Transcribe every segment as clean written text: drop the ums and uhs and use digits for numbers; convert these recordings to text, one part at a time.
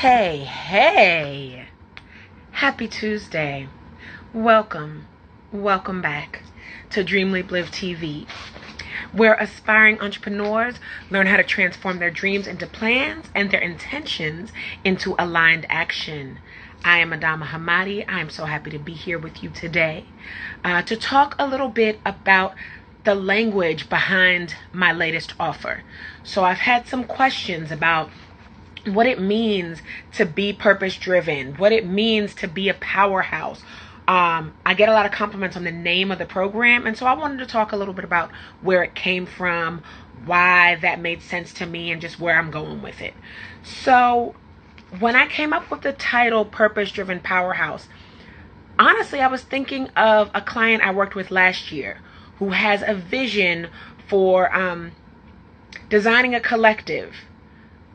Hey, happy Tuesday. Welcome back to Dream Leap Live TV, where aspiring entrepreneurs learn how to transform their dreams into plans and their intentions into aligned action. I am Adama Hamadi. I am so happy to be here with you today to talk a little bit about the language behind my latest offer. So I've had some questions about what it means to be purpose-driven, what it means to be a powerhouse. I get a lot of compliments on the name of the program, and so I wanted to talk a little bit about where it came from, why that made sense to me, and just where I'm going with it. So when I came up with the title Purpose-Driven Powerhouse, honestly, I was thinking of a client I worked with last year who has a vision for designing a collective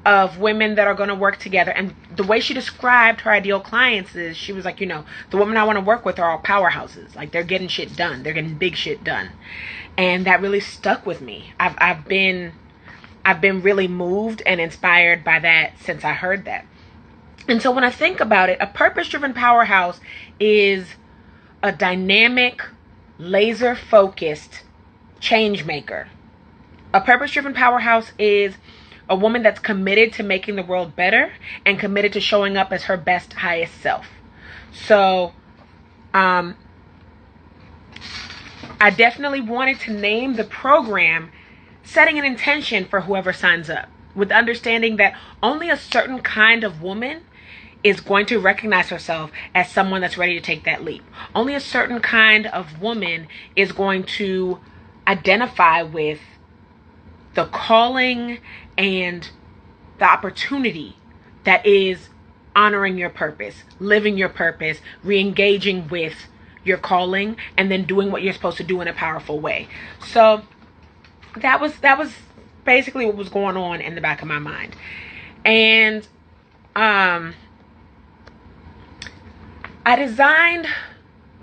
of women that are going to work together. And the way she described her ideal clients is, she was like, the women I want to work with are all powerhouses. Like, they're getting shit done. They're getting big shit done. And that really stuck with me. I've been really moved and inspired by that since I heard that. And so when I think about it, a purpose-driven powerhouse is a dynamic, laser-focused change maker. A purpose-driven powerhouse is a woman that's committed to making the world better and committed to showing up as her best, highest self. So, I definitely wanted to name the program setting an intention for whoever signs up, with understanding that only a certain kind of woman is going to recognize herself as someone that's ready to take that leap. Only a certain kind of woman is going to identify with the calling and the opportunity that is honoring your purpose, living your purpose, re-engaging with your calling, and then doing what you're supposed to do in a powerful way. So that was basically what was going on in the back of my mind. And I designed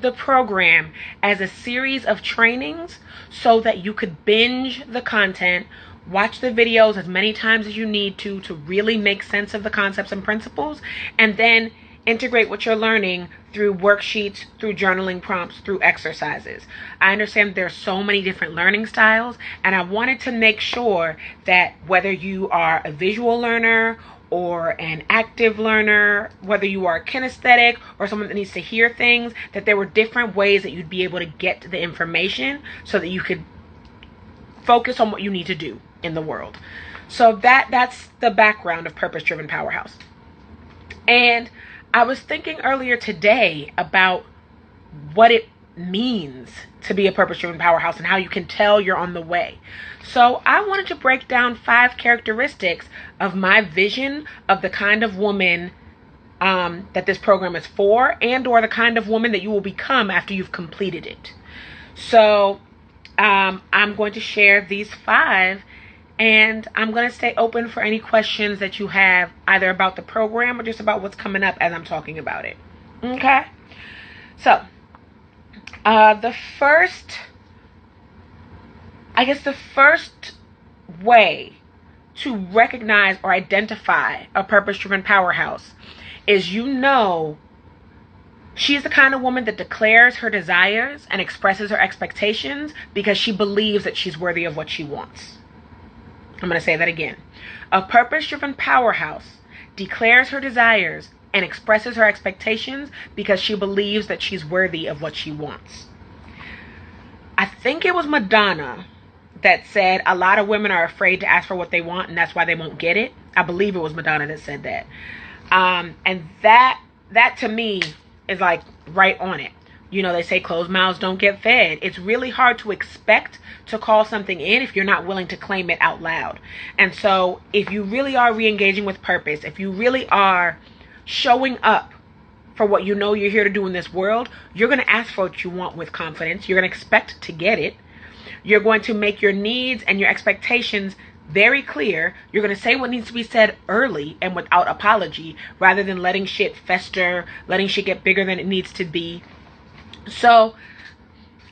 the program as a series of trainings so that you could binge the content, watch the videos as many times as you need to really make sense of the concepts and principles, and then integrate what you're learning through worksheets, through journaling prompts, through exercises. I understand there's so many different learning styles, and I wanted to make sure that whether you are a visual learner or an active learner, whether you are kinesthetic or someone that needs to hear things, that there were different ways that you'd be able to get the information so that you could focus on what you need to do in the world. So that's the background of Purpose-Driven Powerhouse. And I was thinking earlier today about what it means to be a purpose-driven powerhouse and how you can tell you're on the way. So I wanted to break down 5 characteristics of my vision of the kind of woman that this program is for, and or the kind of woman that you will become after you've completed it. So I'm going to share these 5, and I'm going to stay open for any questions that you have, either about the program or just about what's coming up as I'm talking about it. Okay? So the first way to recognize or identify a purpose-driven powerhouse is, she's the kind of woman that declares her desires and expresses her expectations because she believes that she's worthy of what she wants. I'm going to say that again. A purpose-driven powerhouse declares her desires and expresses her expectations because she believes that she's worthy of what she wants. I think it was Madonna that said a lot of women are afraid to ask for what they want, and that's why they won't get it. I believe it was Madonna that said that. And that to me is like right on it. They say closed mouths don't get fed. It's really hard to expect to call something in if you're not willing to claim it out loud. And so if you really are re-engaging with purpose, if you really are showing up for what you're here to do in this world, you're going to ask for what you want with confidence. You're going to expect to get it. You're going to make your needs and your expectations very clear. You're going to say what needs to be said early and without apology, rather than letting shit fester, letting shit get bigger than it needs to be. So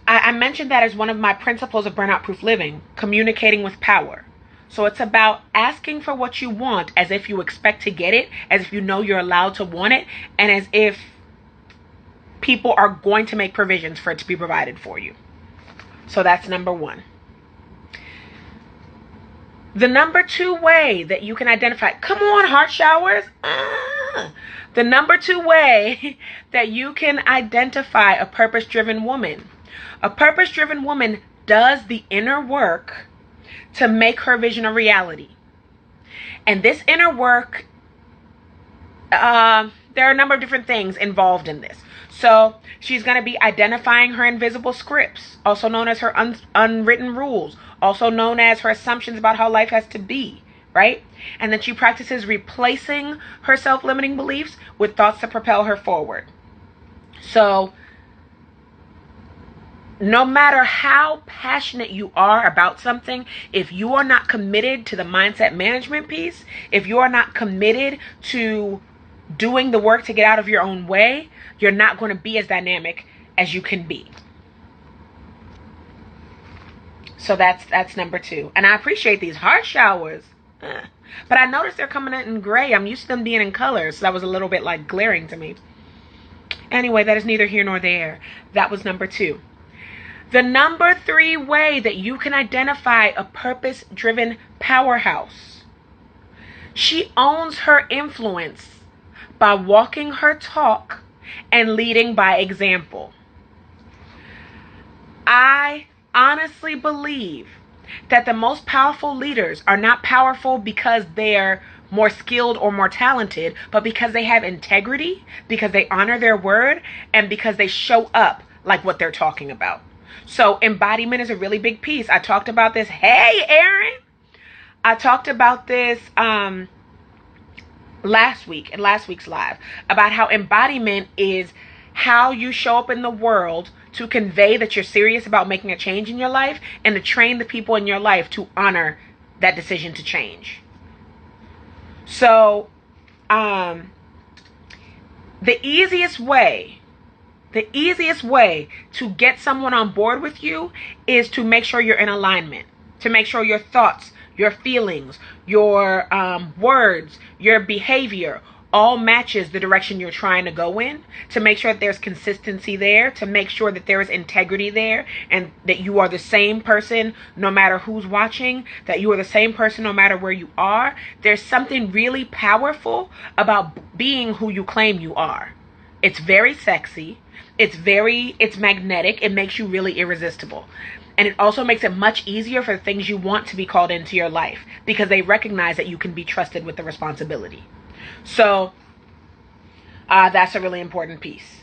I mentioned that as one of my principles of burnout-proof living, communicating with power. So it's about asking for what you want as if you expect to get it, as if you know you're allowed to want it, and as if people are going to make provisions for it to be provided for you. So that's number one. The number two way that you can identify, come on, heart showers. The number two way that you can identify a purpose-driven woman. A purpose-driven woman does the inner work to make her vision a reality. And this inner work, there are a number of different things involved in this. So she's going to be identifying her invisible scripts, also known as her unwritten rules, also known as her assumptions about how life has to be, right? And then she practices replacing her self-limiting beliefs with thoughts that propel her forward. So no matter how passionate you are about something, if you are not committed to the mindset management piece, if you are not committed to doing the work to get out of your own way, you're not going to be as dynamic as you can be. So that's number two. And I appreciate these heart showers. But I noticed they're coming in gray. I'm used to them being in color, so that was a little bit like glaring to me. Anyway, that is neither here nor there. That was number two. The number three way that you can identify a purpose-driven powerhouse. She owns her influence by walking her talk and leading by example. I honestly believe that the most powerful leaders are not powerful because they're more skilled or more talented, but because they have integrity, because they honor their word, and because they show up like what they're talking about. So embodiment is a really big piece. I talked about this. Hey, Aaron. I talked about this last week in last week's live about how embodiment is how you show up in the world to convey that you're serious about making a change in your life and to train the people in your life to honor that decision to change. So the easiest way to get someone on board with you is to make sure you're in alignment, to make sure your thoughts, your feelings, your words, your behavior all matches the direction you're trying to go in, to make sure that there's consistency there, to make sure that there is integrity there, and that you are the same person no matter who's watching, that you are the same person no matter where you are. There's something really powerful about being who you claim you are. It's very sexy. It's magnetic. It makes you really irresistible. And it also makes it much easier for the things you want to be called into your life because they recognize that you can be trusted with the responsibility. So that's a really important piece.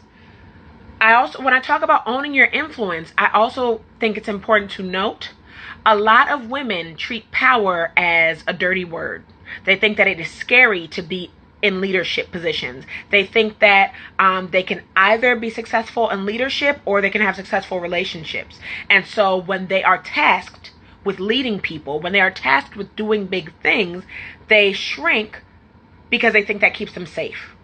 When I talk about owning your influence, I also think it's important to note a lot of women treat power as a dirty word. They think that it is scary to be in leadership positions. They think that they can either be successful in leadership or they can have successful relationships. And so when they are tasked with leading people, when they are tasked with doing big things, they shrink because they think that keeps them safe.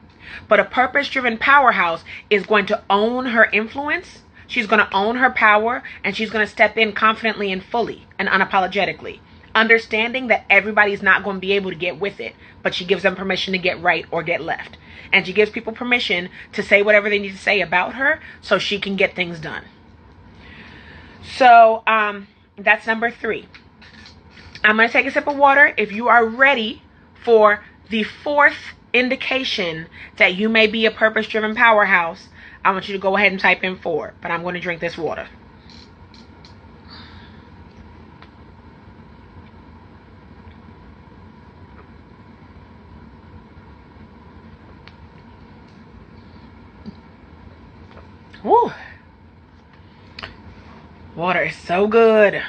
But a purpose-driven powerhouse is going to own her influence. She's going to own her power, and she's going to step in confidently and fully and unapologetically, understanding that everybody's not going to be able to get with it, but she gives them permission to get right or get left. And she gives people permission to say whatever they need to say about her so she can get things done. So that's number three. I'm going to take a sip of water. If you are ready for the fourth indication that you may be a purpose-driven powerhouse, I want you to go ahead and type in 4, but I'm going to drink this water. Woo. Water is so good.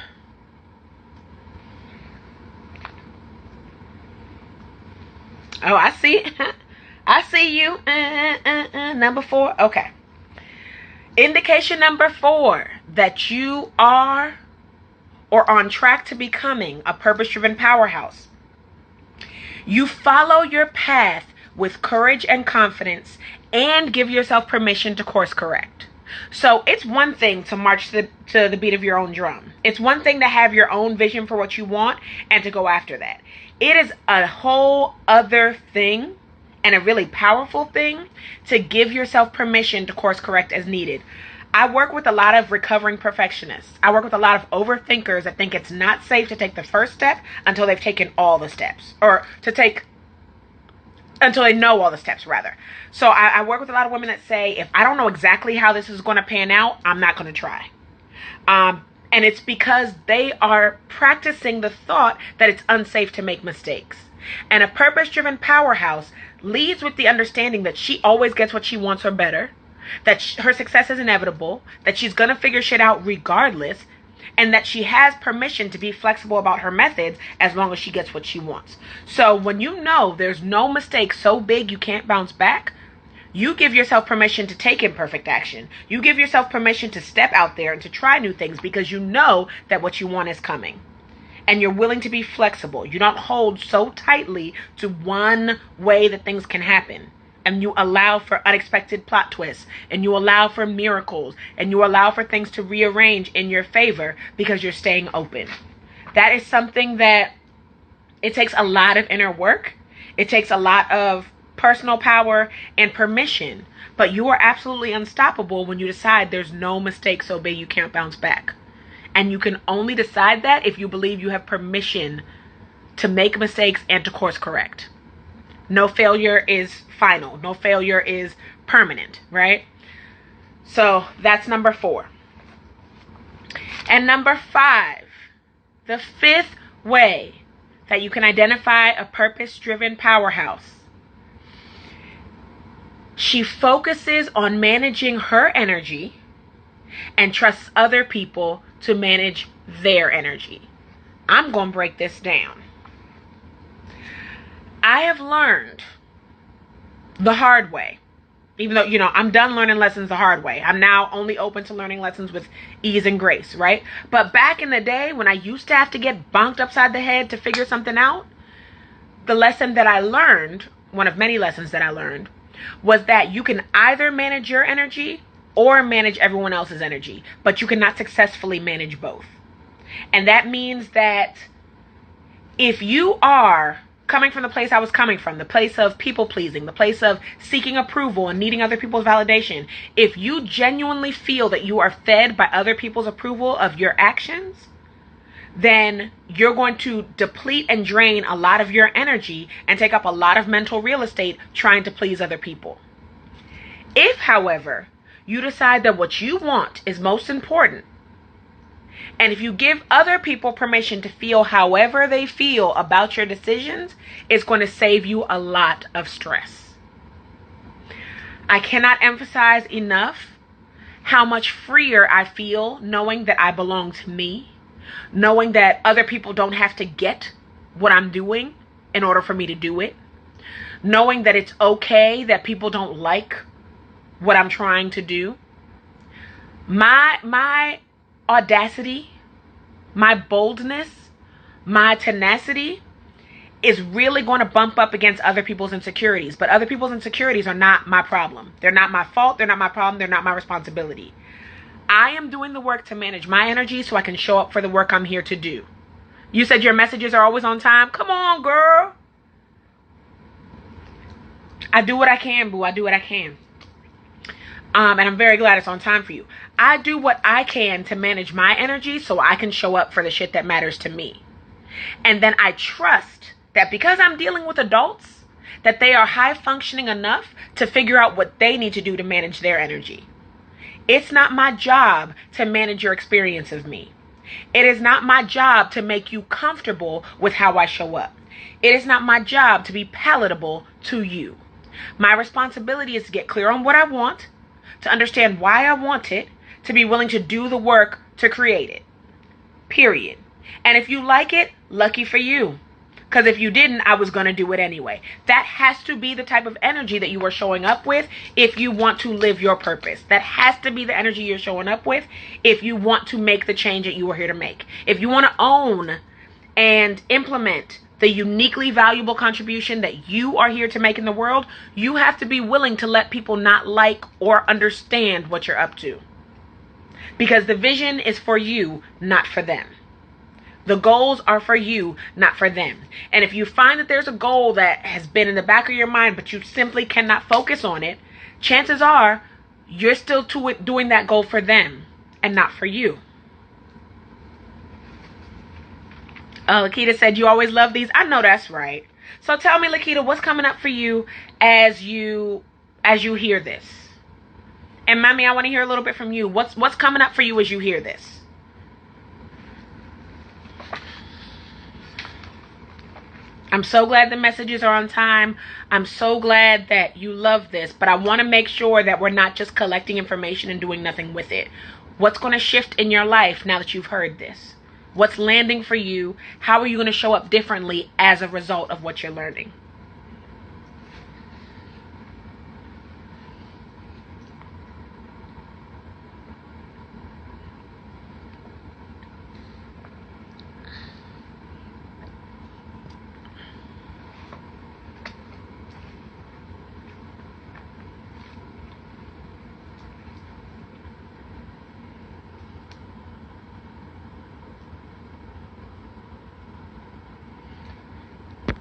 Oh, I see. I see you. Number 4. Okay. Indication number 4 that you are or on track to becoming a purpose-driven powerhouse. You follow your path with courage and confidence and give yourself permission to course correct. So it's one thing to march to the beat of your own drum. It's one thing to have your own vision for what you want and to go after that. It is a whole other thing, and a really powerful thing, to give yourself permission to course correct as needed. I work with a lot of recovering perfectionists. I work with a lot of overthinkers that think it's not safe to take the first step until they've taken all the steps, or until they know all the steps, rather. So I work with a lot of women that say, if I don't know exactly how this is going to pan out, I'm not going to try. And it's because they are practicing the thought that it's unsafe to make mistakes. And a purpose-driven powerhouse leads with the understanding that she always gets what she wants or better, that her success is inevitable, that she's going to figure shit out regardless, and that she has permission to be flexible about her methods as long as she gets what she wants. So when you know there's no mistake so big you can't bounce back, you give yourself permission to take imperfect action. You give yourself permission to step out there and to try new things because you know that what you want is coming. And you're willing to be flexible. You don't hold so tightly to one way that things can happen. And you allow for unexpected plot twists. And you allow for miracles. And you allow for things to rearrange in your favor because you're staying open. That is something that it takes a lot of inner work. It takes a lot of personal power and permission. But you are absolutely unstoppable when you decide there's no mistake so big you can't bounce back. And you can only decide that if you believe you have permission to make mistakes and to course correct. No failure is final. No failure is permanent, right? So that's number 4. And number 5, the 5th way that you can identify a purpose-driven powerhouse. She focuses on managing her energy and trusts other people to manage their energy. I'm going to break this down. I have learned the hard way, even though, I'm done learning lessons the hard way. I'm now only open to learning lessons with ease and grace, right? But back in the day when I used to have to get bonked upside the head to figure something out, the lesson that I learned, one of many lessons that I learned, was that you can either manage your energy or manage everyone else's energy, but you cannot successfully manage both. And that means that if you are coming from the place I was coming from, the place of people pleasing, the place of seeking approval and needing other people's validation, if you genuinely feel that you are fed by other people's approval of your actions, then you're going to deplete and drain a lot of your energy and take up a lot of mental real estate trying to please other people. If, however, you decide that what you want is most important, and if you give other people permission to feel however they feel about your decisions, it's going to save you a lot of stress. I cannot emphasize enough how much freer I feel knowing that I belong to me, knowing that other people don't have to get what I'm doing in order for me to do it, knowing that it's okay that people don't like what I'm trying to do. My audacity, my boldness, my tenacity is really going to bump up against other people's insecurities. But other people's insecurities are not my problem. They're not my fault. They're not my problem. They're not my responsibility. I am doing the work to manage my energy so I can show up for the work I'm here to do. You said your messages are always on time. Come on, girl. I do what I can, boo. I do what I can. And I'm very glad it's on time for you. I do what I can to manage my energy so I can show up for the shit that matters to me. And then I trust that because I'm dealing with adults, that they are high functioning enough to figure out what they need to do to manage their energy. It's not my job to manage your experience of me. It is not my job to make you comfortable with how I show up. It is not my job to be palatable to you. My responsibility is to get clear on what I want, to understand why I want it, to be willing to do the work to create it. Period. And if you like it, lucky for you. Because if you didn't, I was going to do it anyway. That has to be the type of energy that you are showing up with if you want to live your purpose. That has to be the energy you're showing up with if you want to make the change that you are here to make. If you want to own and implement the uniquely valuable contribution that you are here to make in the world, you have to be willing to let people not like or understand what you're up to. Because the vision is for you, not for them. The goals are for you, not for them. And if you find that there's a goal that has been in the back of your mind, but you simply cannot focus on it, chances are you're still doing that goal for them and not for you. Lakita said, you always love these. I know that's right. So tell me, Lakita, what's coming up for you as you hear this? And Mommy, I want to hear a little bit from you. What's coming up for you as you hear this? I'm so glad the messages are on time. I'm so glad that you love this, but I want to make sure that we're not just collecting information and doing nothing with it. What's going to shift in your life now that you've heard this? What's landing for you? How are you going to show up differently as a result of what you're learning?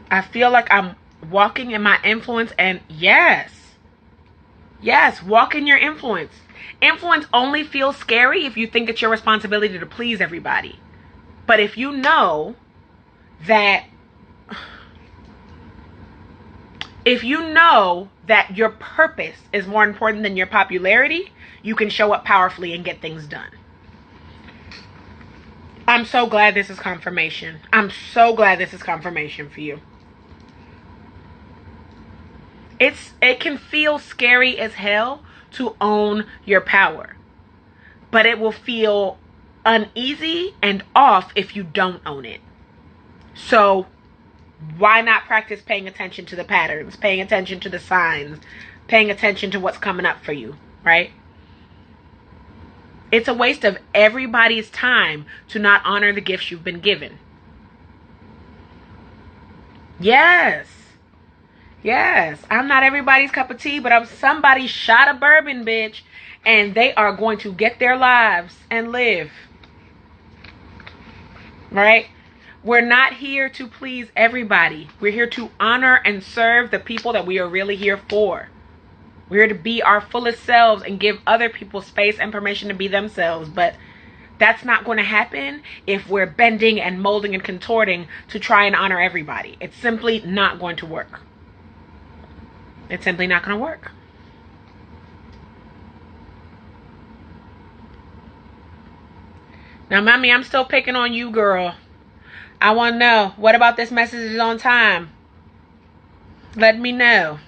I feel like I'm walking in my influence, and yes, walk in your influence. Influence only feels scary if you think it's your responsibility to please everybody. But if you know that your purpose is more important than your popularity, you can show up powerfully and get things done. I'm so glad this is confirmation. I'm so glad this is confirmation for you. It can feel scary as hell to own your power, but it will feel uneasy and off if you don't own it. So why not practice paying attention to the patterns, paying attention to the signs, paying attention to what's coming up for you, right? It's a waste of everybody's time to not honor the gifts you've been given. Yes, I'm not everybody's cup of tea, but I'm somebody's shot of bourbon, bitch. And they are going to get their lives and live. Right? We're not here to please everybody. We're here to honor and serve the people that we are really here for. We're here to be our fullest selves and give other people space and permission to be themselves. But that's not going to happen if we're bending and molding and contorting to try and honor everybody. It's simply not going to work. It's simply not going to work. Now, Mommy, I'm still picking on you, girl. I want to know, what about this message is on time? Let me know.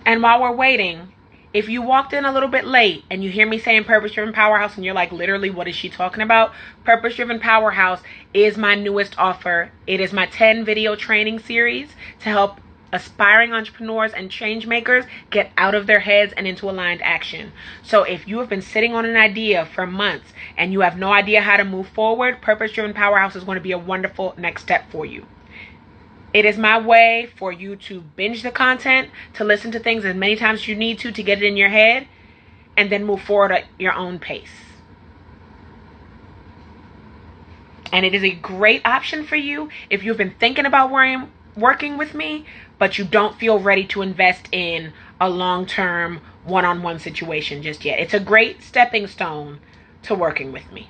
And while we're waiting, if you walked in a little bit late and you hear me saying Purpose-Driven Powerhouse and you're like, literally, what is she talking about? Purpose-Driven Powerhouse is my newest offer. It is my 10 video training series to help aspiring entrepreneurs and change makers get out of their heads and into aligned action. So if you have been sitting on an idea for months and you have no idea how to move forward, Purpose-Driven Powerhouse is going to be a wonderful next step for you. It is my way for you to binge the content, to listen to things as many times as you need to get it in your head, and then move forward at your own pace. And it is a great option for you if you've been thinking about working with me, but you don't feel ready to invest in a long-term one-on-one situation just yet. It's a great stepping stone to working with me.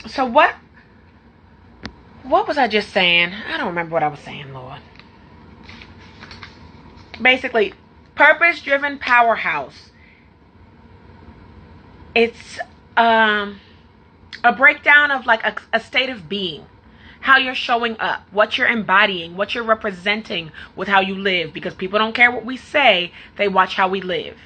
So what was I just saying? I don't remember what I was saying, Lord. Basically, Purpose-Driven Powerhouse. It's a breakdown of like a state of being. how you're showing up, what you're embodying, what you're representing with how you live, because people don't care what we say, they watch how we live.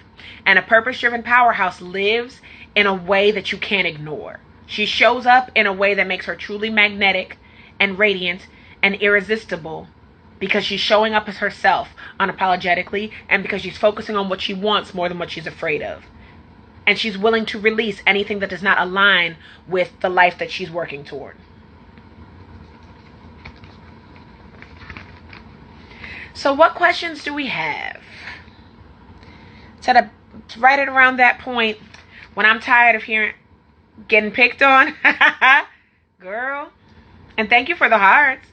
And a purpose-driven powerhouse lives in a way that you can't ignore. She shows up in a way that makes her truly magnetic and radiant and irresistible, because she's showing up as herself unapologetically, and because she's focusing on what she wants more than what she's afraid of. And she's willing to release anything that does not align with the life that she's working toward. So what questions do we have? So right at around that point, when I'm tired of getting picked on, girl, and thank you for the hearts.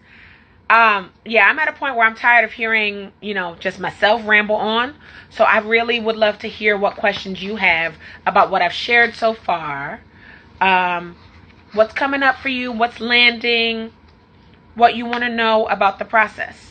Yeah, I'm at a point where I'm tired of hearing, just myself ramble on. So I really would love to hear what questions you have about what I've shared so far. What's coming up for you, what's landing, what you want to know about the process.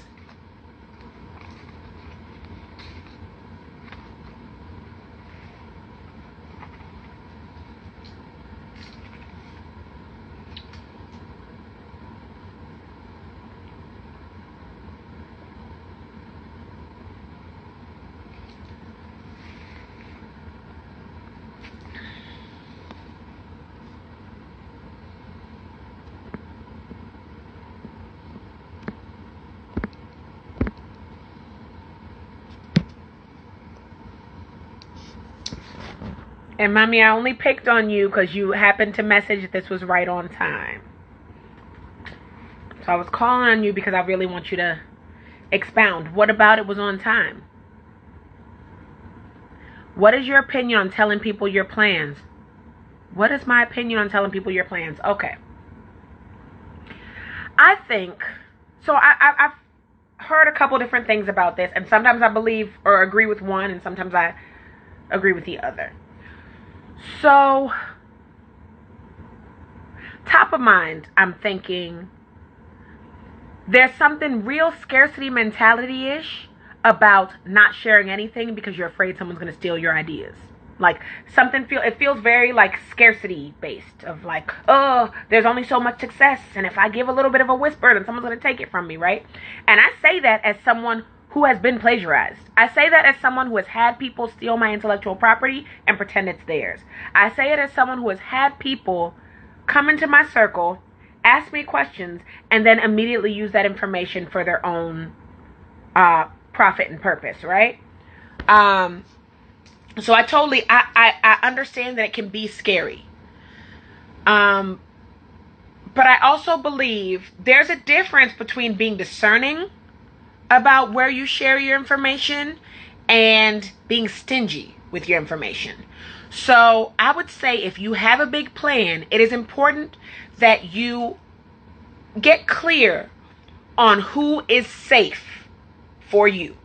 And mommy, I only picked on you because you happened to message that this was right on time. So I was calling on you because I really want you to expound. What about it was on time? What is your opinion on telling people your plans? What is my opinion on telling people your plans? Okay. I think, so I've heard a couple different things about this, and sometimes I believe or agree with one, and sometimes I agree with the other. So, top of mind, I'm thinking there's something real scarcity mentality-ish about not sharing anything because you're afraid someone's going to steal your ideas. Like, it feels very like scarcity based, of like, oh, there's only so much success, and if I give a little bit of a whisper, then someone's going to take it from me, right? And I say that as someone who has been plagiarized. I say that as someone who has had people steal my intellectual property and pretend it's theirs. I say it as someone who has had people come into my circle, ask me questions, and then immediately use that information for their own profit and purpose, right? So I understand that it can be scary. But I also believe there's a difference between being discerning about where you share your information and being stingy with your information. So I would say if you have a big plan, it is important that you get clear on who is safe for you.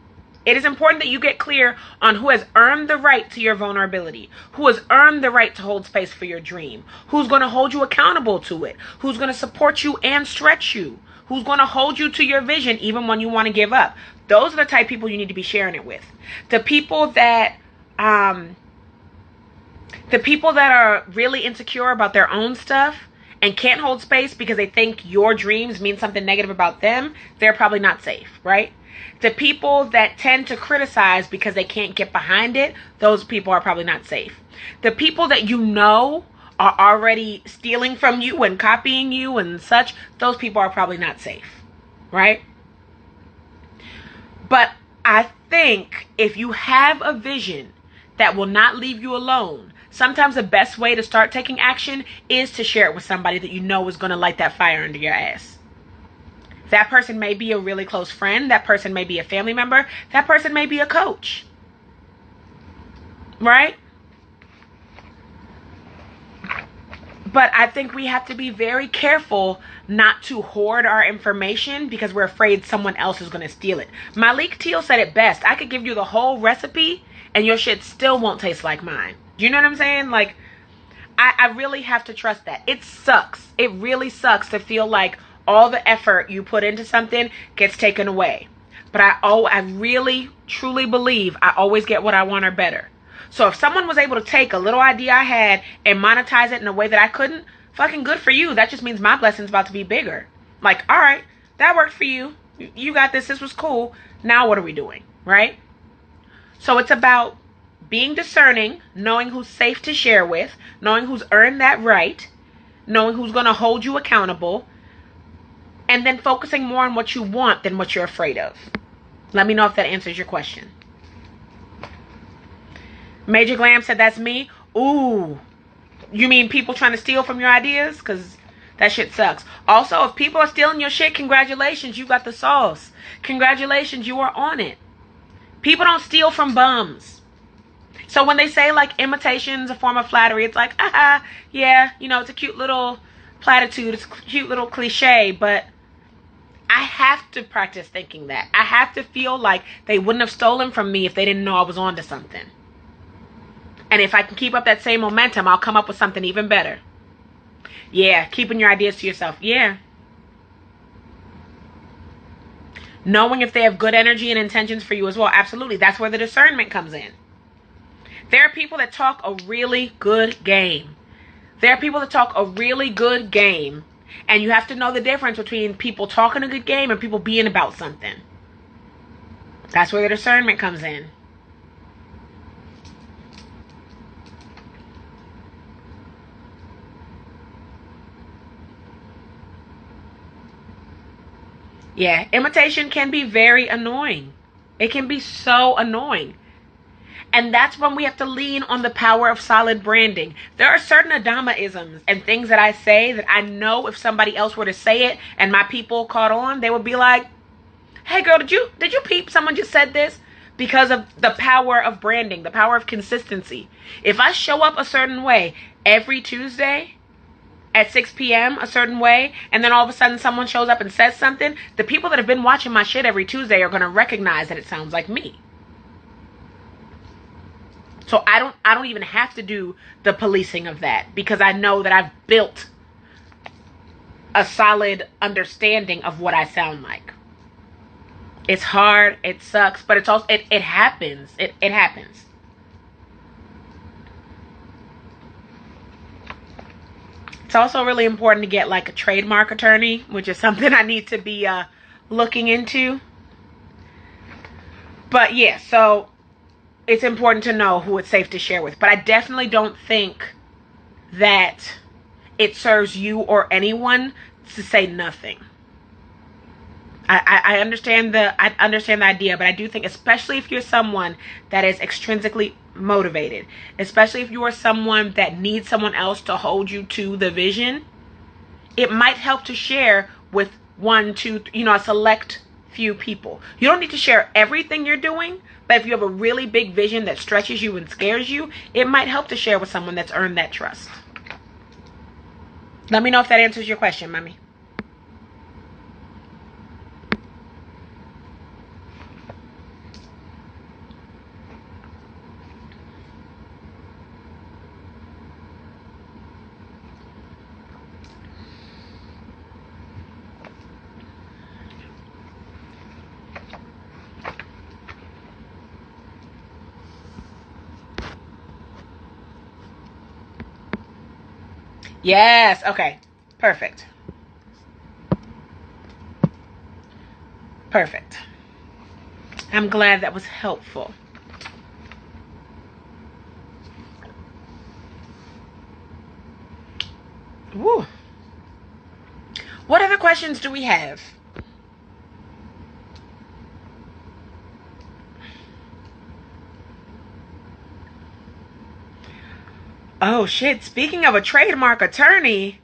It is important that you get clear on who has earned the right to your vulnerability, who has earned the right to hold space for your dream, who's going to hold you accountable to it, who's going to support you and stretch you, who's going to hold you to your vision even when you want to give up. Those are the type of people you need to be sharing it with. The people that are really insecure about their own stuff and can't hold space because they think your dreams mean something negative about them, they're probably not safe, right? The people that tend to criticize because they can't get behind it, those people are probably not safe. The people that you know are already stealing from you and copying you and such, those people are probably not safe, right? But I think if you have a vision that will not leave you alone, sometimes the best way to start taking action is to share it with somebody that you know is going to light that fire under your ass. That person may be a really close friend. That person may be a family member. That person may be a coach. Right? But I think we have to be very careful not to hoard our information because we're afraid someone else is going to steal it. Malik Teal said it best. I could give you the whole recipe and your shit still won't taste like mine. Do you know what I'm saying? Like, I really have to trust that. It sucks. It really sucks to feel like all the effort you put into something gets taken away. But I really, truly believe I always get what I want or better. So if someone was able to take a little idea I had and monetize it in a way that I couldn't, fucking good for you. That just means my blessing's about to be bigger. Like, all right, that worked for you. You got this. This was cool. Now what are we doing? Right? So it's about being discerning, knowing who's safe to share with, knowing who's earned that right, knowing who's going to hold you accountable, and then focusing more on what you want than what you're afraid of. Let me know if that answers your question. Major Glam said, that's me. Ooh, you mean people trying to steal from your ideas? Because that shit sucks. Also, if people are stealing your shit, congratulations, you got the sauce. Congratulations, you are on it. People don't steal from bums. So when they say like imitation's a form of flattery, it's like, yeah, you know, it's a cute little platitude, it's a cute little cliche, but I have to practice thinking that. I have to feel like they wouldn't have stolen from me if they didn't know I was onto something. And if I can keep up that same momentum, I'll come up with something even better. Yeah, keeping your ideas to yourself. Yeah. Knowing if they have good energy and intentions for you as well. Absolutely. That's where the discernment comes in. There are people that talk a really good game. There are people that talk a really good game. And you have to know the difference between people talking a good game and people being about something. That's where the discernment comes in. Yeah, imitation can be very annoying. It can be so annoying. And that's when we have to lean on the power of solid branding. There are certain Adama-isms and things that I say that I know if somebody else were to say it and my people caught on, they would be like, hey girl, did you peep someone just said this? Because of the power of branding, the power of consistency. If I show up a certain way every Tuesday at 6 p.m. a certain way, and then all of a sudden someone shows up and says something, the people that have been watching my shit every Tuesday are going to recognize that it sounds like me. So I don't even have to do the policing of that, because I know that I've built a solid understanding of what I sound like. It's hard, it sucks, but it's also it happens. It happens. It's also really important to get like a trademark attorney, which is something I need to be looking into. But yeah, so it's important to know who it's safe to share with. But I definitely don't think that it serves you or anyone to say nothing. I understand the idea, but I do think, especially if you're someone that is extrinsically motivated, especially if you are someone that needs someone else to hold you to the vision, it might help to share with one, two, a select few people. You don't need to share everything you're doing, but if you have a really big vision that stretches you and scares you, it might help to share with someone that's earned that trust. Let me know if that answers your question, mommy. Yes. Okay. Perfect. Perfect. I'm glad that was helpful. Woo. What other questions do we have? Oh shit, speaking of a trademark attorney,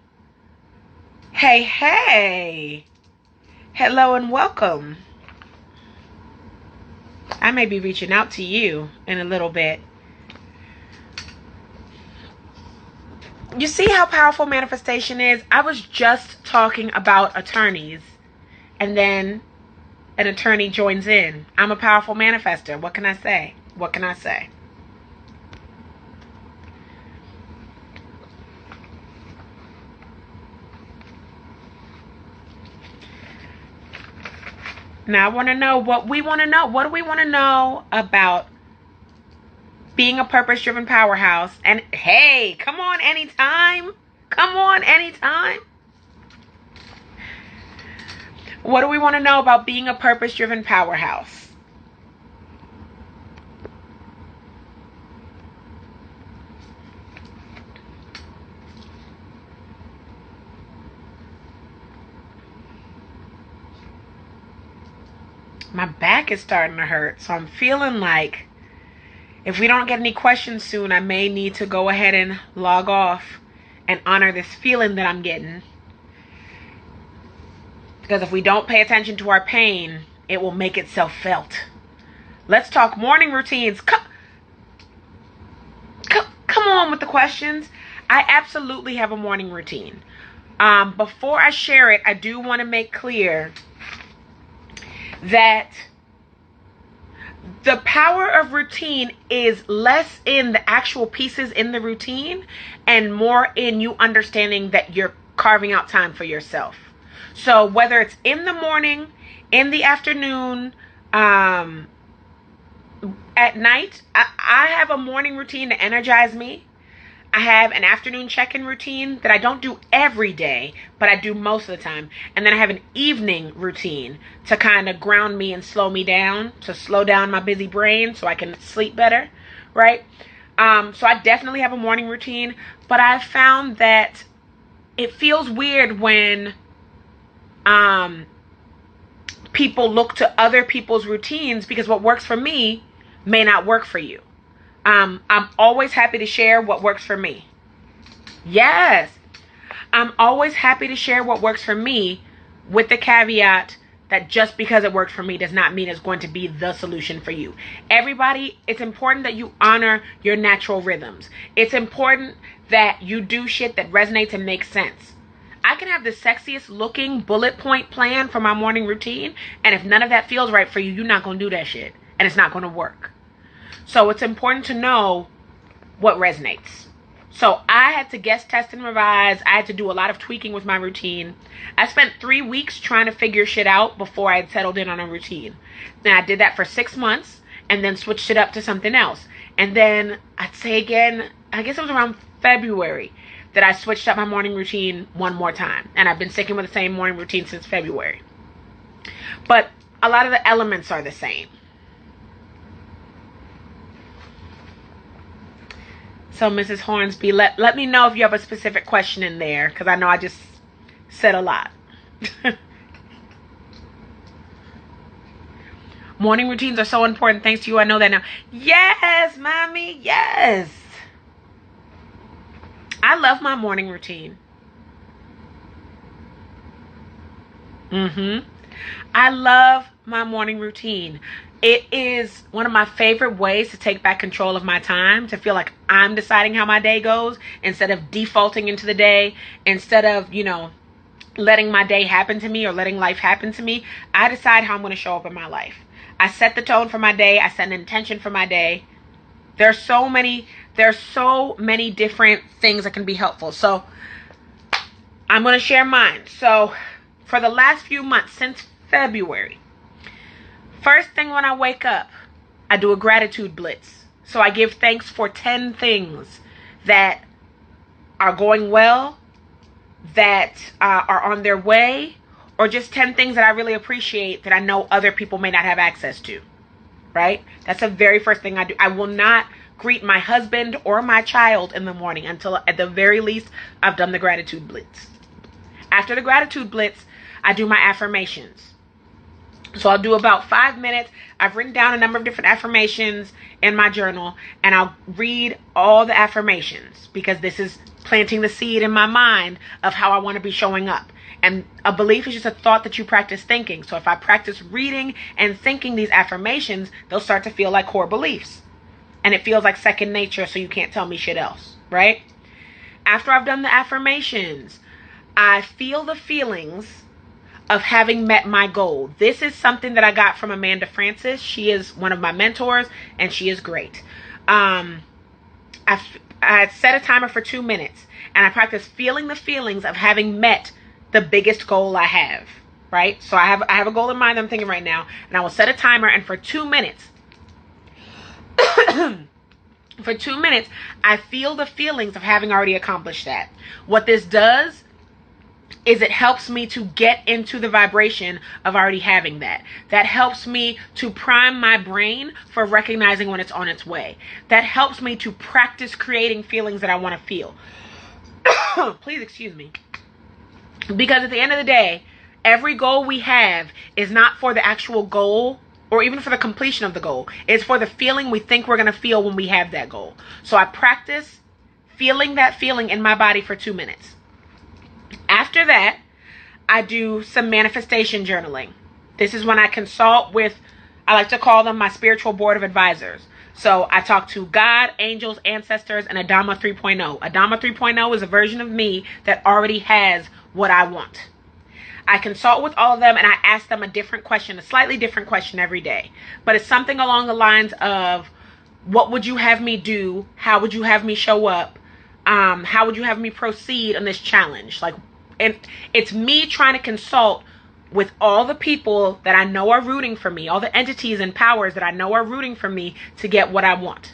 hey, hello and welcome. I may be reaching out to you in a little bit. You see how powerful manifestation is? I was just talking about attorneys, and then an attorney joins in. I'm a powerful manifester. What can I say? What can I say? Now I want to know what we want to know. What do we want to know about being a purpose-driven powerhouse? And hey, come on anytime. Come on anytime. What do we want to know about being a purpose-driven powerhouse? My back is starting to hurt, so I'm feeling like if we don't get any questions soon, I may need to go ahead and log off and honor this feeling that I'm getting. Because if we don't pay attention to our pain, it will make itself felt. Let's talk morning routines. Come on with the questions. I absolutely have a morning routine. Before I share it, I do want to make clear that the power of routine is less in the actual pieces in the routine and more in you understanding that you're carving out time for yourself. So whether it's in the morning, in the afternoon, at night, I have a morning routine to energize me. I have an afternoon check-in routine that I don't do every day, but I do most of the time. And then I have an evening routine to kind of ground me and slow me down, to slow down my busy brain so I can sleep better, right? So I definitely have a morning routine, but I've found that it feels weird when people look to other people's routines, because what works for me may not work for you. I'm always happy to share what works for me. Yes, I'm always happy to share what works for me, with the caveat that just because it works for me does not mean it's going to be the solution for you. Everybody, it's important that you honor your natural rhythms. It's important that you do shit that resonates and makes sense. I can have the sexiest looking bullet point plan for my morning routine, and if none of that feels right for you, you're not going to do that shit, and it's not going to work. So it's important to know what resonates. So I had to guest test and revise. I had to do a lot of tweaking with my routine. I spent 3 weeks trying to figure shit out before I had settled in on a routine. Then I did that for 6 months and then switched it up to something else. And then I'd say again, I guess it was around February that I switched up my morning routine one more time. And I've been sticking with the same morning routine since February. But a lot of the elements are the same. So Mrs. Hornsby, let me know if you have a specific question in there, because I know I just said a lot. Morning routines are so important. Thanks to you, I know that now. Yes, mommy, yes. I love my morning routine. I love my morning routine. It is one of my favorite ways to take back control of my time, to feel like I'm deciding how my day goes instead of defaulting into the day, instead of, letting my day happen to me or letting life happen to me. I decide how I'm going to show up in my life. I set the tone for my day. I set an intention for my day. There's so many different things that can be helpful. So I'm going to share mine. So for the last few months, since February, first thing when I wake up, I do a gratitude blitz. So I give thanks for 10 things that are going well, that are on their way, or just 10 things that I really appreciate that I know other people may not have access to, right? That's the very first thing I do. I will not greet my husband or my child in the morning until at the very least I've done the gratitude blitz. After the gratitude blitz, I do my affirmations. So I'll do about 5 minutes. I've written down a number of different affirmations in my journal, and I'll read all the affirmations because this is planting the seed in my mind of how I want to be showing up. And a belief is just a thought that you practice thinking. So if I practice reading and thinking these affirmations, they'll start to feel like core beliefs. And it feels like second nature, so you can't tell me shit else, right? After I've done the affirmations, I feel the feelings of having met my goal. This is something that I got from Amanda Francis. She is one of my mentors, and she is great. I set a timer for 2 minutes, and I practice feeling the feelings of having met the biggest goal I have, right? So I have a goal in mind I'm thinking right now, and I will set a timer, and for 2 minutes, for 2 minutes, I feel the feelings of having already accomplished that. What this does is it helps me to get into the vibration of already having that. That helps me to prime my brain for recognizing when it's on its way. That helps me to practice creating feelings that I want to feel. Please excuse me. Because at the end of the day, every goal we have is not for the actual goal or even for the completion of the goal. It's for the feeling we think we're going to feel when we have that goal. So I practice feeling that feeling in my body for 2 minutes. After that, I do some manifestation journaling. This is when I consult with, I like to call them my spiritual board of advisors. So I talk to God, angels, ancestors, and Adama 3.0. Adama 3.0 is a version of me that already has what I want. I consult with all of them and I ask them a different question, a slightly different question every day. But it's something along the lines of, what would you have me do? How would you have me show up? How would you have me proceed on this challenge? And it's me trying to consult with all the people that I know are rooting for me, all the entities and powers that I know are rooting for me to get what I want.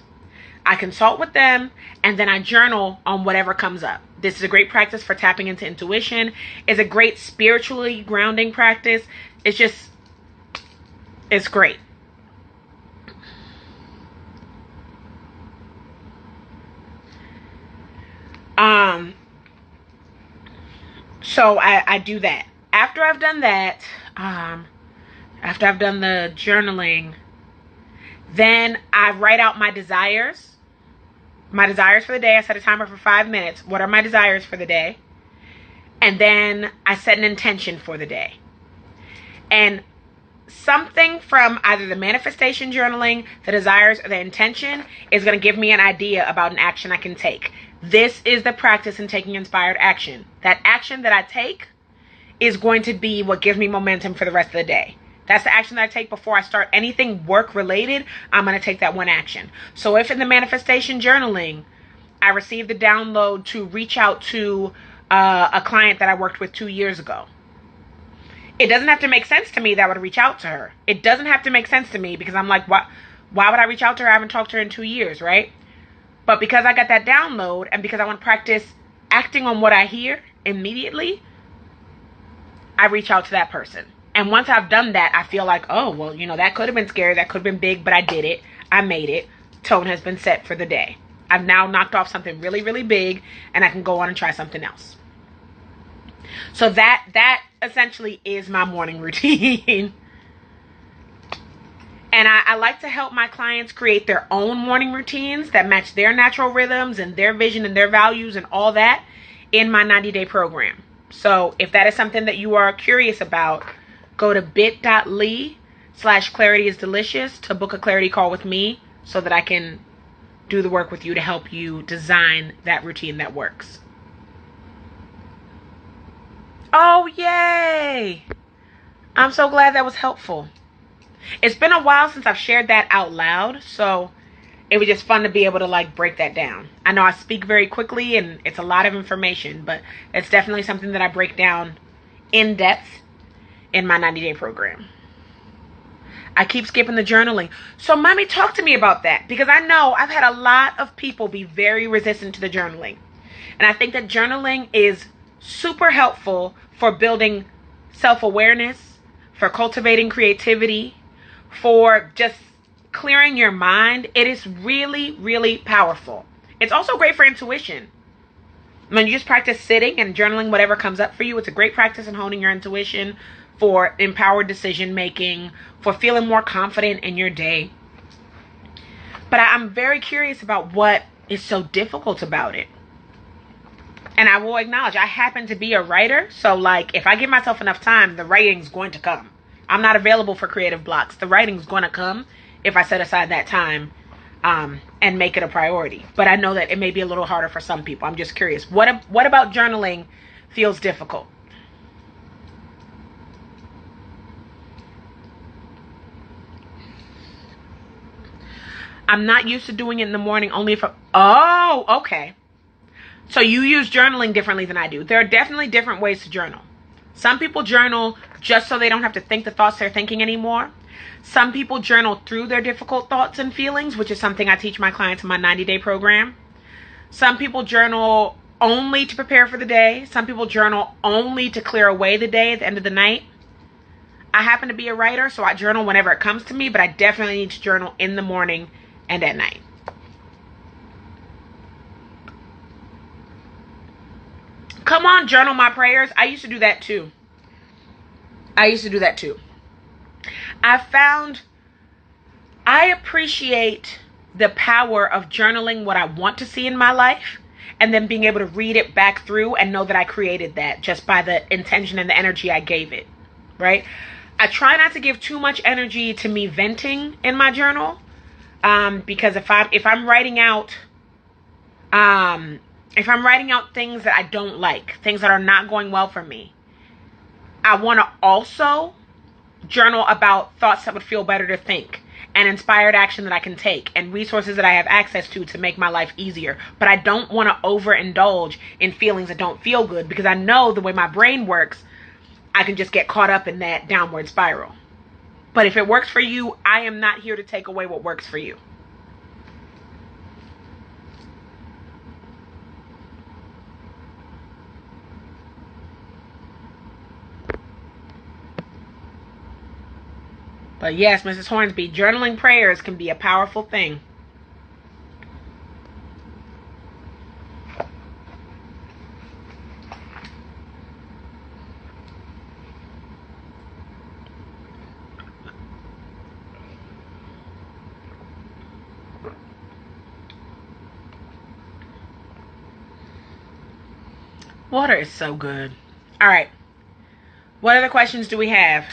I consult with them and then I journal on whatever comes up. This is a great practice for tapping into intuition. It's a great spiritually grounding practice. It's great. So I do that. After I've done that, after I've done the journaling, then I write out my desires. My desires for the day. I set a timer for 5 minutes. What are my desires for the day? And then I set an intention for the day. And something from either the manifestation journaling, the desires, or the intention is going to give me an idea about an action I can take. This is the practice in taking inspired action. That action that I take is going to be what gives me momentum for the rest of the day. That's the action that I take before I start anything work related. I'm going to take that one action. So if in the manifestation journaling, I received the download to reach out to a client that I worked with 2 years ago. It doesn't have to make sense to me that I would reach out to her. It doesn't have to make sense to me because I'm like, why would I reach out to her? I haven't talked to her in 2 years, right? But because I got that download and because I want to practice acting on what I hear immediately, I reach out to that person. And once I've done that, I feel like, oh, well, that could have been scary. That could have been big, but I did it. I made it. Tone has been set for the day. I've now knocked off something really, really big and I can go on and try something else. So that essentially is my morning routine. And I like to help my clients create their own morning routines that match their natural rhythms and their vision and their values and all that in my 90-day program. So if that is something that you are curious about, go to bit.ly/clarityisdelicious to book a clarity call with me so that I can do the work with you to help you design that routine that works. Oh, yay! I'm so glad that was helpful. It's been a while since I've shared that out loud, so it was just fun to be able to break that down. I know I speak very quickly and it's a lot of information, but it's definitely something that I break down in depth in my 90-day program. I keep skipping the journaling. So mommy, talk to me about that, because I know I've had a lot of people be very resistant to the journaling. And I think that journaling is super helpful for building self-awareness, for cultivating creativity, for just clearing your mind. It is really, really powerful. It's also great for intuition. When you just practice sitting and journaling whatever comes up for you, it's a great practice in honing your intuition, for empowered decision making, for feeling more confident in your day. But I'm very curious about what is so difficult about it. And I will acknowledge I happen to be a writer. So if I give myself enough time, the writing's going to come. I'm not available for creative blocks. The writing's going to come if I set aside that time and make it a priority. But I know that it may be a little harder for some people. I'm just curious. What about journaling feels difficult? I'm not used to doing it in the morning, only if oh, okay. So you use journaling differently than I do. There are definitely different ways to journal. Some people journal just so they don't have to think the thoughts they're thinking anymore. Some people journal through their difficult thoughts and feelings, which is something I teach my clients in my 90-day program. Some people journal only to prepare for the day. Some people journal only to clear away the day at the end of the night. I happen to be a writer, so I journal whenever it comes to me, but I definitely need to journal in the morning and at night. Come on, journal my prayers. I used to do that too. I found I appreciate the power of journaling what I want to see in my life and then being able to read it back through and know that I created that just by the intention and the energy I gave it, right? I try not to give too much energy to me venting in my journal, because if I'm writing out things that I don't like, things that are not going well for me, I want to also journal about thoughts that would feel better to think and inspired action that I can take and resources that I have access to make my life easier. But I don't want to overindulge in feelings that don't feel good, because I know the way my brain works, I can just get caught up in that downward spiral. But if it works for you, I am not here to take away what works for you. But yes, Mrs. Hornsby, journaling prayers can be a powerful thing. Water is so good. All right. What other questions do we have?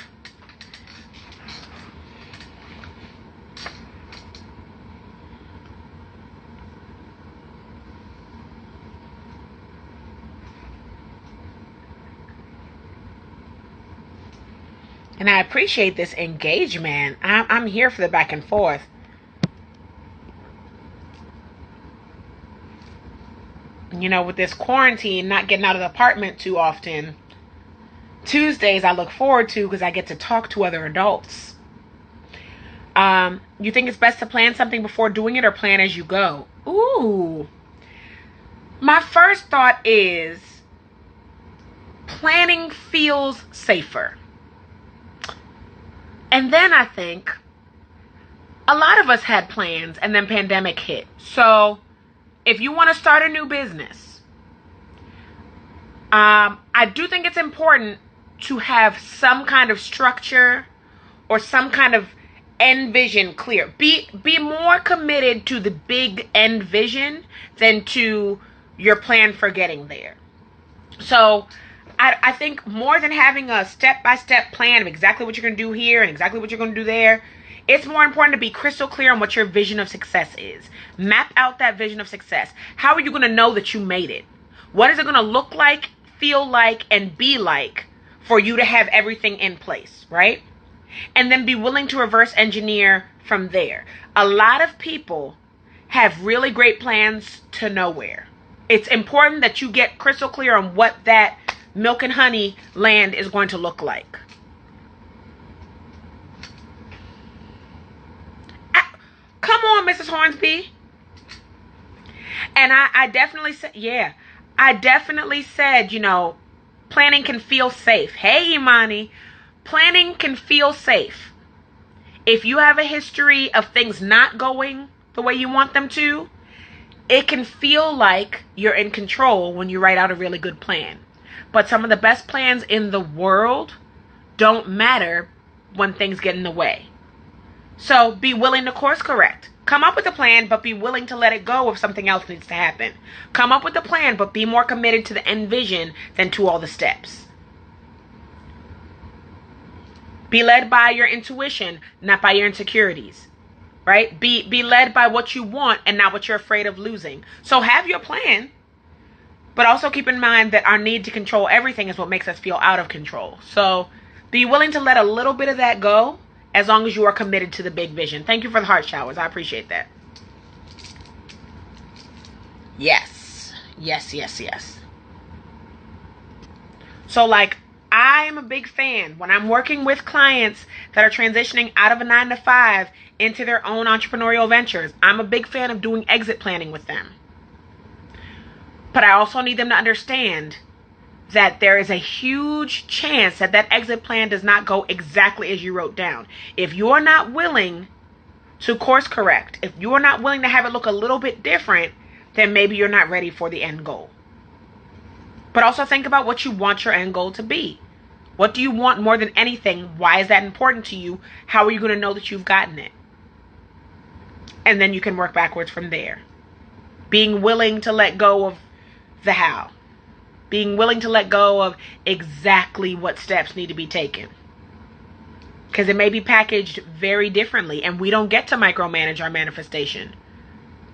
And I appreciate this engagement. I'm here for the back and forth. You know, with this quarantine, not getting out of the apartment too often, Tuesdays I look forward to because I get to talk to other adults. You think it's best to plan something before doing it or plan as you go? Ooh. My first thought is planning feels safer. And then I think a lot of us had plans and then pandemic hit. So if you want to start a new business, I do think it's important to have some kind of structure or some kind of end vision clear. Be more committed to the big end vision than to your plan for getting there. So I think more than having a step-by-step plan of exactly what you're going to do here and exactly what you're going to do there, it's more important to be crystal clear on what your vision of success is. Map out that vision of success. How are you going to know that you made it? What is it going to look like, feel like, and be like for you to have everything in place, right? And then be willing to reverse engineer from there. A lot of people have really great plans to nowhere. It's important that you get crystal clear on what that milk and honey land is going to look like. Come on, Mrs. Hornsby. And I definitely said, yeah, I definitely said, you know, planning can feel safe. Hey, Imani, planning can feel safe. If you have a history of things not going the way you want them to, it can feel like you're in control when you write out a really good plan. But some of the best plans in the world don't matter when things get in the way. So be willing to course correct. Come up with a plan, but be willing to let it go if something else needs to happen. Come up with a plan, but be more committed to the end vision than to all the steps. Be led by your intuition, not by your insecurities. Right? Be led by what you want and not what you're afraid of losing. So have your plan, but also keep in mind that our need to control everything is what makes us feel out of control. So be willing to let a little bit of that go as long as you are committed to the big vision. Thank you for the heart showers. I appreciate that. Yes. Yes, yes, yes. So like, I'm a big fan when I'm working with clients that are transitioning out of a 9-to-5 into their own entrepreneurial ventures. I'm a big fan of doing exit planning with them. But I also need them to understand that there is a huge chance that that exit plan does not go exactly as you wrote down. If you're not willing to course correct, if you're not willing to have it look a little bit different, then maybe you're not ready for the end goal. But also think about what you want your end goal to be. What do you want more than anything? Why is that important to you? How are you going to know that you've gotten it? And then you can work backwards from there. Being willing to let go of the how. Being willing to let go of exactly what steps need to be taken. Because it may be packaged very differently, and we don't get to micromanage our manifestation.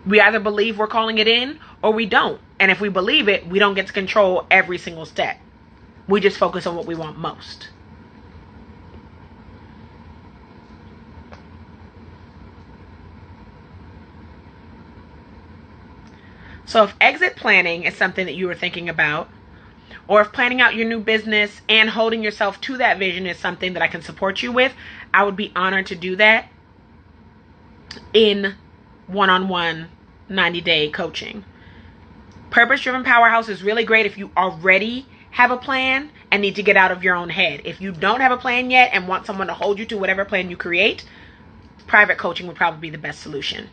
We either believe we're calling it in or we don't. And if we believe it, we don't get to control every single step. We just focus on what we want most. So if exit planning is something that you were thinking about, or if planning out your new business and holding yourself to that vision is something that I can support you with, I would be honored to do that in one-on-one 90-day coaching. Purpose-Driven Powerhouse is really great if you already have a plan and need to get out of your own head. If you don't have a plan yet and want someone to hold you to whatever plan you create, private coaching would probably be the best solution.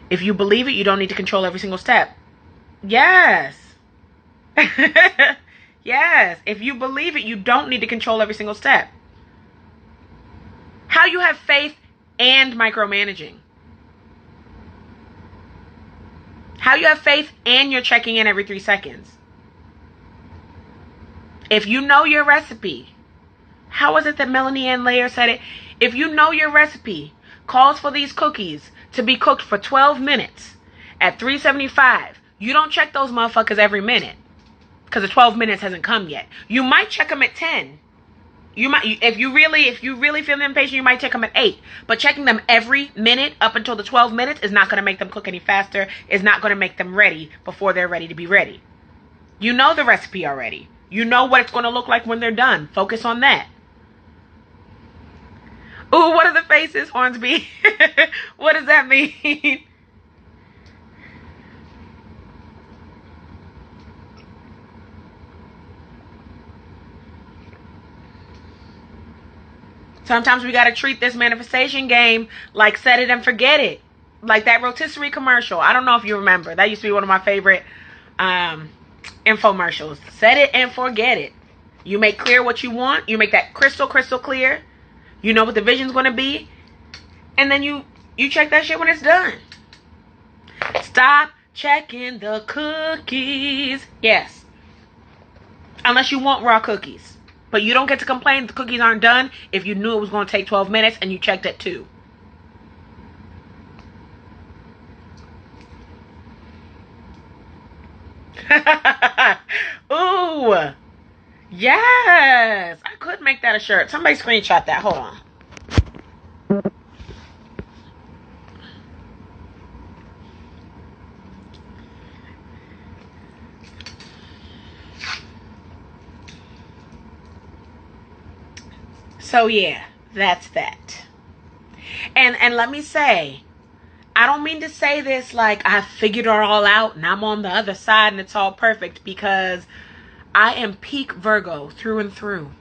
If you believe it, you don't need to control every single step. Yes. Yes. If you believe it, you don't need to control every single step. How you have faith and micromanaging. How you have faith and you're checking in every 3 seconds. If you know your recipe, how was it that Melanie Ann Layer said it? If you know your recipe calls for these cookies to be cooked for 12 minutes at 375, you don't check those motherfuckers every minute because the 12 minutes hasn't come yet. You might check them at 10. You might, if you really feel impatient, you might check them at 8. But checking them every minute up until the 12 minutes is not going to make them cook any faster. Is not going to make them ready before they're ready to be ready. You know the recipe already. You know what it's going to look like when they're done. Focus on that. Ooh, what are the faces, Hornsby? What does that mean? Sometimes we got to treat this manifestation game like set it and forget it. Like that rotisserie commercial. I don't know if you remember. That used to be one of my favorite infomercials. Set it and forget it. You make clear what you want. You make that crystal clear. You know what the vision's going to be. And then you check that shit when it's done. Stop checking the cookies. Yes. Unless you want raw cookies. But you don't get to complain the cookies aren't done if you knew it was going to take 12 minutes and you checked at 2. Ooh. Yes. I could make that a shirt. Somebody screenshot that. Hold on. So yeah, that's that. And let me say, I don't mean to say this like I figured it all out and I'm on the other side and it's all perfect, because I am peak Virgo through and through.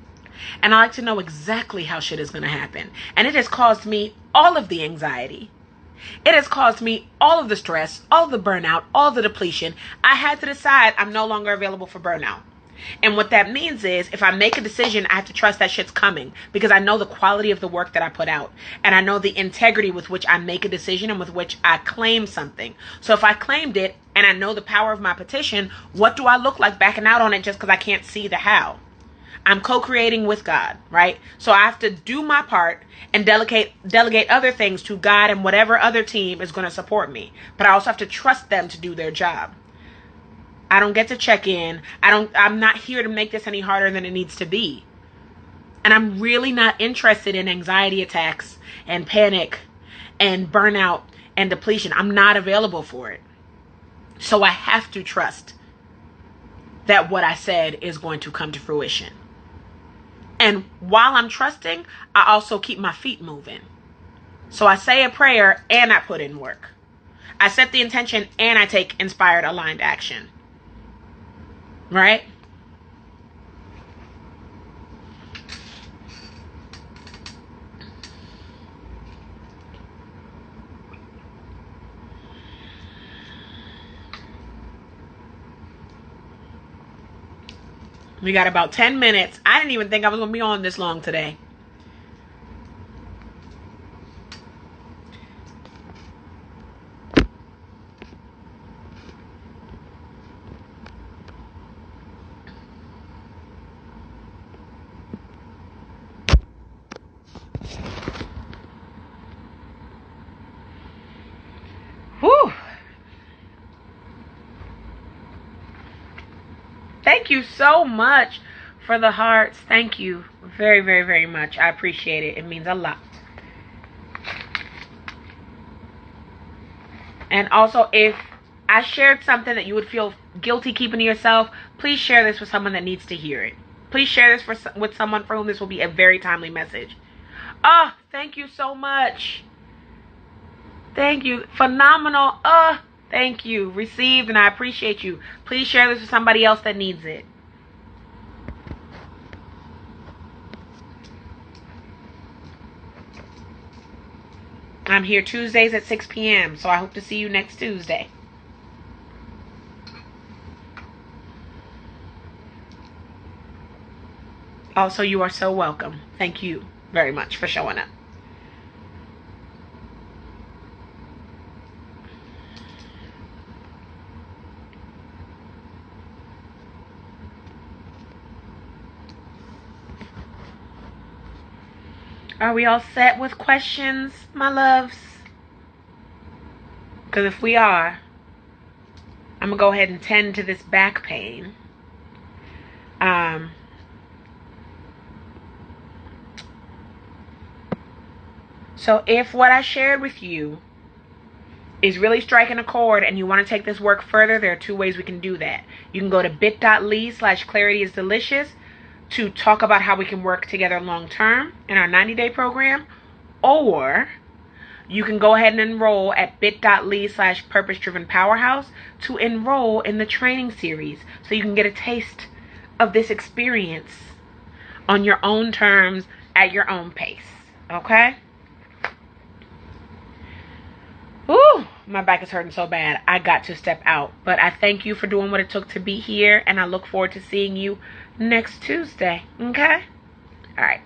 And I like to know exactly how shit is going to happen. And it has caused me all of the anxiety. It has caused me all of the stress, all of the burnout, all the depletion. I had to decide I'm no longer available for burnout. And what that means is if I make a decision, I have to trust that shit's coming, because I know the quality of the work that I put out. And I know the integrity with which I make a decision and with which I claim something. So if I claimed it and I know the power of my petition, what do I look like backing out on it just because I can't see the how? I'm co-creating with God, right? So I have to do my part and delegate other things to God and whatever other team is going to support me. But I also have to trust them to do their job. I don't get to check in. I'm not here to make this any harder than it needs to be. And I'm really not interested in anxiety attacks and panic and burnout and depletion. I'm not available for it. So I have to trust that what I said is going to come to fruition. And while I'm trusting, I also keep my feet moving. So I say a prayer and I put in work. I set the intention and I take inspired, aligned action. Right? We got about 10 minutes. I didn't even think I was going to be on this long today. Whew. Thank you so much for the hearts. Thank you very, very, very much. I appreciate it. It means a lot. And also, if I shared something that you would feel guilty keeping to yourself, please share this with someone that needs to hear it. Please share this with someone for whom this will be a very timely message. Oh, thank you so much. Thank you. Phenomenal. Thank you. Received, and I appreciate you. Please share this with somebody else that needs it. I'm here Tuesdays at 6 p.m., so I hope to see you next Tuesday. Also, you are so welcome. Thank you very much for showing up. Are we all set with questions, my loves? Because if we are, I'm going to go ahead and tend to this back pain. So if what I shared with you is really striking a chord and you want to take this work further, there are two ways we can do that. You can go to bit.ly/clarityisdelicious to talk about how we can work together long term in our 90-day program, or you can go ahead and enroll at bit.ly/Purpose-Driven Powerhouse to enroll in the training series so you can get a taste of this experience on your own terms at your own pace. Okay? Whew, my back is hurting so bad. I got to step out. But I thank you for doing what it took to be here, and I look forward to seeing you next Tuesday. Okay? All right.